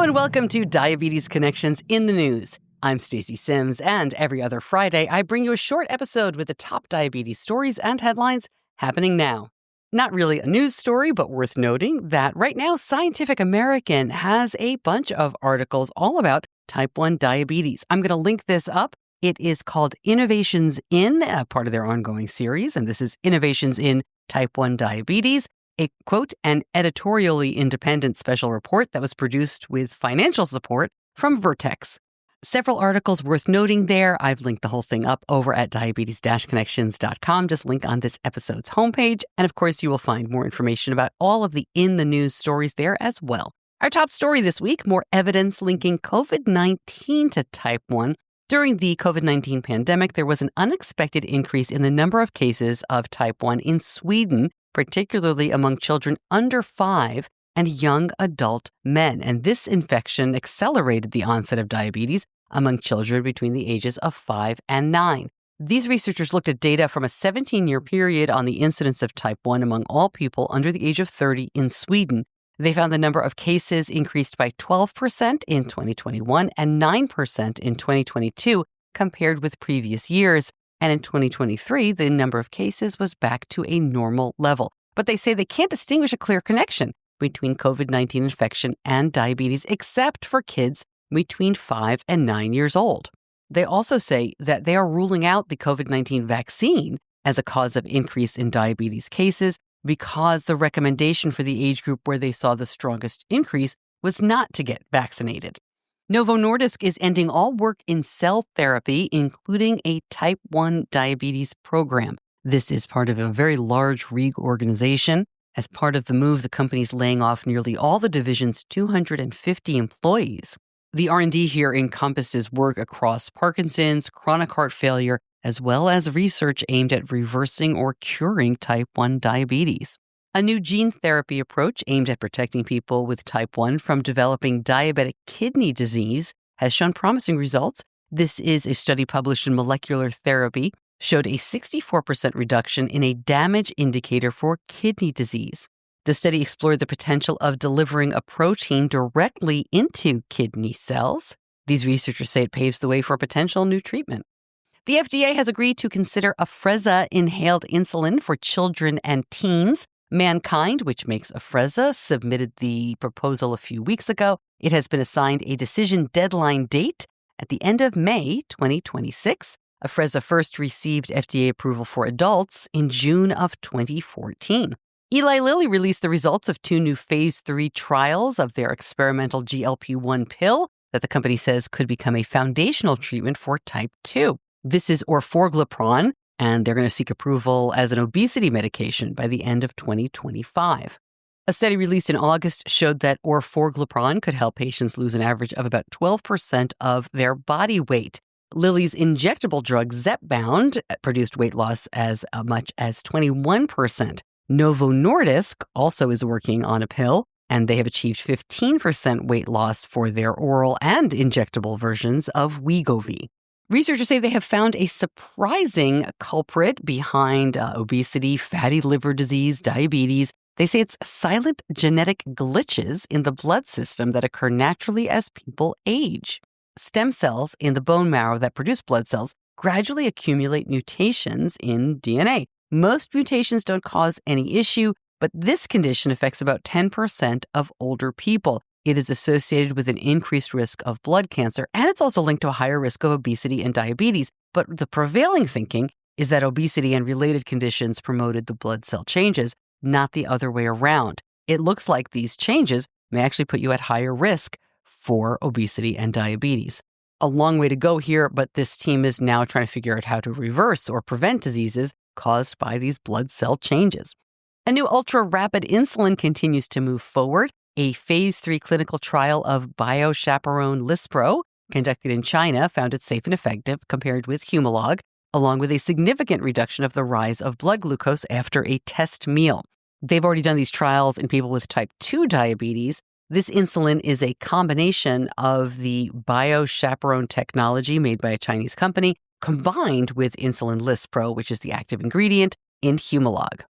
and welcome to Diabetes Connections in the News. I'm Stacey Sims, and every other Friday, I bring you a short episode with the top diabetes stories and headlines happening now. Not really a news story, but worth noting that right now, Scientific American has a bunch of articles all about type 1 diabetes. I'm going to link this up. It is called Innovations in, part of their ongoing series, and this is Innovations in Type 1 Diabetes. A quote, an editorially independent special report that was produced with financial support from Vertex. Several articles worth noting there. I've linked the whole thing up over at diabetes-connections.com. Just link on this episode's homepage. And of course, you will find more information about all of the in the news stories there as well. Our top story this week, more evidence linking COVID-19 to type 1. During the COVID-19 pandemic, there was an unexpected increase in the number of cases of type 1 in Sweden, particularly among children under 5 and young adult men. And this infection accelerated the onset of diabetes among children between the ages of 5 and 9. These researchers looked at data from a 17-year period on the incidence of type 1 among all people under the age of 30 in Sweden. They found the number of cases increased by 12% in 2021 and 9% in 2022 compared with previous years. And in 2023, the number of cases was back to a normal level. But they say they can't distinguish a clear connection between COVID-19 infection and diabetes, except for kids between 5 and 9 years old. They also say that they are ruling out the COVID-19 vaccine as a cause of increase in diabetes cases because the recommendation for the age group where they saw the strongest increase was not to get vaccinated. Novo Nordisk is ending all work in cell therapy, including a type 1 diabetes program. This is part of a very large reorganization. As part of the move, the company is laying off nearly all the division's 250 employees. The R&D here encompasses work across Parkinson's, chronic heart failure, as well as research aimed at reversing or curing type 1 diabetes. A new gene therapy approach aimed at protecting people with type 1 from developing diabetic kidney disease has shown promising results. This is a study published in Molecular Therapy, showed a 64% reduction in a damage indicator for kidney disease. The study explored the potential of delivering a protein directly into kidney cells. These researchers say it paves the way for a potential new treatment. The FDA has agreed to consider Afrezza inhaled insulin for children and teens. Mankind, which makes Afrezza, submitted the proposal a few weeks ago. It has been assigned a decision deadline date at the end of May 2026. Afrezza first received FDA approval for adults in June of 2014. Eli Lilly released the results of 2 new phase 3 trials of their experimental GLP-1 pill that the company says could become a foundational treatment for type 2. This is orforglipron, and they're going to seek approval as an obesity medication by the end of 2025. A study released in August showed that orforglipron could help patients lose an average of about 12% of their body weight. Lilly's injectable drug Zepbound produced weight loss as much as 21%. Novo Nordisk also is working on a pill, and they have achieved 15% weight loss for their oral and injectable versions of Wegovy. Researchers say they have found a surprising culprit behind obesity, fatty liver disease, diabetes. They say it's silent genetic glitches in the blood system that occur naturally as people age. Stem cells in the bone marrow that produce blood cells gradually accumulate mutations in DNA. Most mutations don't cause any issue, but this condition affects about 10% of older people. It is associated with an increased risk of blood cancer, and it's also linked to a higher risk of obesity and diabetes. But the prevailing thinking is that obesity and related conditions promoted the blood cell changes, not the other way around. It looks like these changes may actually put you at higher risk for obesity and diabetes. A long way to go here, but this team is now trying to figure out how to reverse or prevent diseases caused by these blood cell changes. A new ultra-rapid insulin continues to move forward. A phase 3 clinical trial of biochaperone Lispro, conducted in China, found it safe and effective compared with Humalog, along with a significant reduction of the rise of blood glucose after a test meal. They've already done these trials in people with type 2 diabetes. This insulin is a combination of the biochaperone technology made by a Chinese company combined with insulin Lispro, which is the active ingredient in Humalog.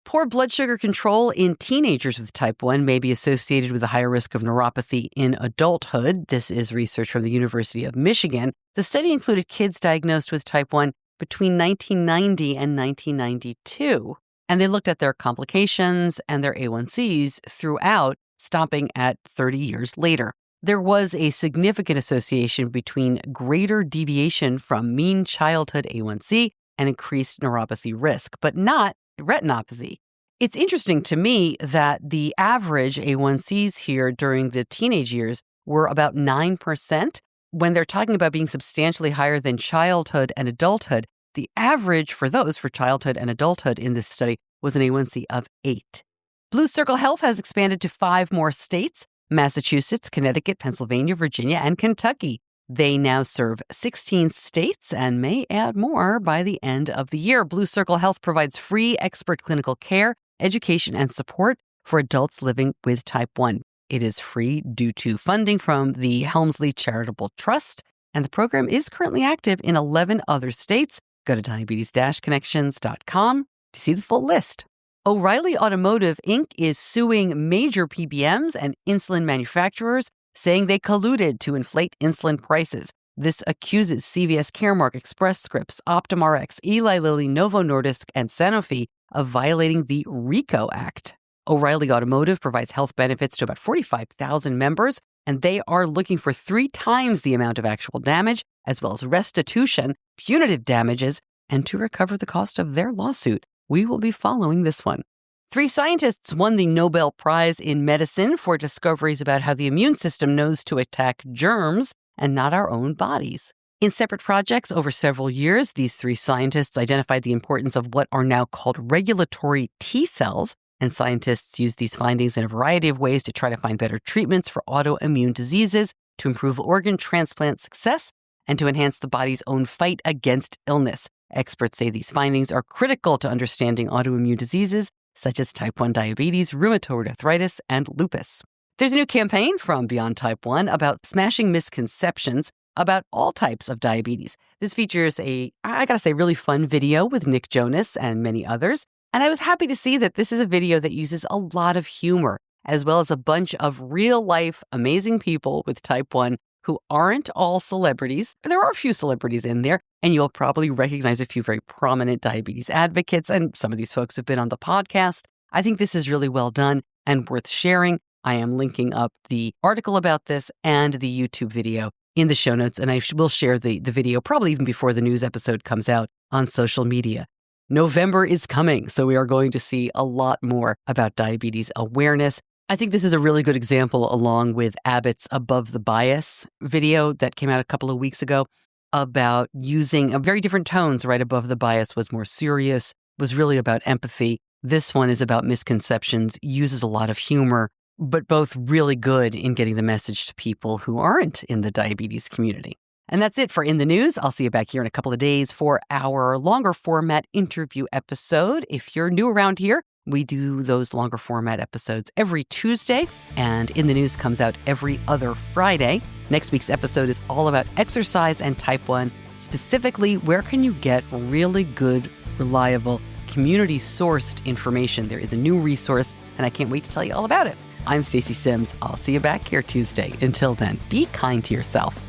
Poor blood sugar control in teenagers with type 1 may be associated with a higher risk of neuropathy in adulthood. This is research from the University of Michigan. The study included kids diagnosed with type 1 between 1990 and 1992, and they looked at their complications and their A1Cs throughout, stopping at 30 years later. There was a significant association between greater deviation from mean childhood A1C and increased neuropathy risk, but not retinopathy. It's interesting to me that the average A1Cs here during the teenage years were about 9%. When they're talking about being substantially higher than childhood and adulthood, the average for those for childhood and adulthood in this study was an A1C of 8. Blue Circle Health has expanded to 5 more states: Massachusetts, Connecticut, Pennsylvania, Virginia, and Kentucky. They now serve 16 states and may add more by the end of the year. Blue Circle Health provides free expert clinical care, education, and support for adults living with type 1. It is free due to funding from the Helmsley Charitable Trust, and the program is currently active in 11 other states. Go to diabetes-connections.com to see the full list. O'Reilly Automotive, Inc. is suing major PBMs and insulin manufacturers, saying they colluded to inflate insulin prices. This accuses CVS Caremark, Express Scripts, Optum Rx, Eli Lilly, Novo Nordisk, and Sanofi of violating the RICO Act. O'Reilly Automotive provides health benefits to about 45,000 members, and they are looking for 3 times the amount of actual damage, as well as restitution, punitive damages, and to recover the cost of their lawsuit. We will be following this one. 3 scientists won the Nobel Prize in Medicine for discoveries about how the immune system knows to attack germs and not our own bodies. In separate projects over several years, these 3 scientists identified the importance of what are now called regulatory T cells, and scientists use these findings in a variety of ways to try to find better treatments for autoimmune diseases, to improve organ transplant success, and to enhance the body's own fight against illness. Experts say these findings are critical to understanding autoimmune diseases such as type 1 diabetes, rheumatoid arthritis, and lupus. There's a new campaign from Beyond Type 1 about smashing misconceptions about all types of diabetes. This features a, I gotta say, really fun video with Nick Jonas and many others. And I was happy to see that this is a video that uses a lot of humor, as well as a bunch of real-life amazing people with type 1 who aren't all celebrities. There are a few celebrities in there, and you'll probably recognize a few very prominent diabetes advocates, and some of these folks have been on the podcast. I think this is really well done and worth sharing. I am linking up the article about this and the YouTube video in the show notes, and I will share the video probably even before the news episode comes out on social media. November is coming, so we are going to see a lot more about diabetes awareness. I think this is a really good example, along with Abbott's Above the Bias video that came out a couple of weeks ago, about using a very different tones. Right above the bias was more serious, was really about empathy. This one is about misconceptions, uses a lot of humor, but both really good in getting the message to people who aren't in the diabetes community. And that's it for In the News. I'll see you back here in a couple of days for our longer format interview episode. If you're new around here, we do those longer format episodes every Tuesday, and In the News comes out every other Friday. Next week's episode is all about exercise and type 1. Specifically, where can you get really good, reliable, community-sourced information? There is a new resource, and I can't wait to tell you all about it. I'm Stacey Sims. I'll see you back here Tuesday. Until then, be kind to yourself.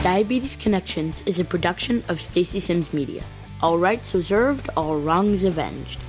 Diabetes Connections is a production of Stacey Sims Media. All rights reserved, all wrongs avenged.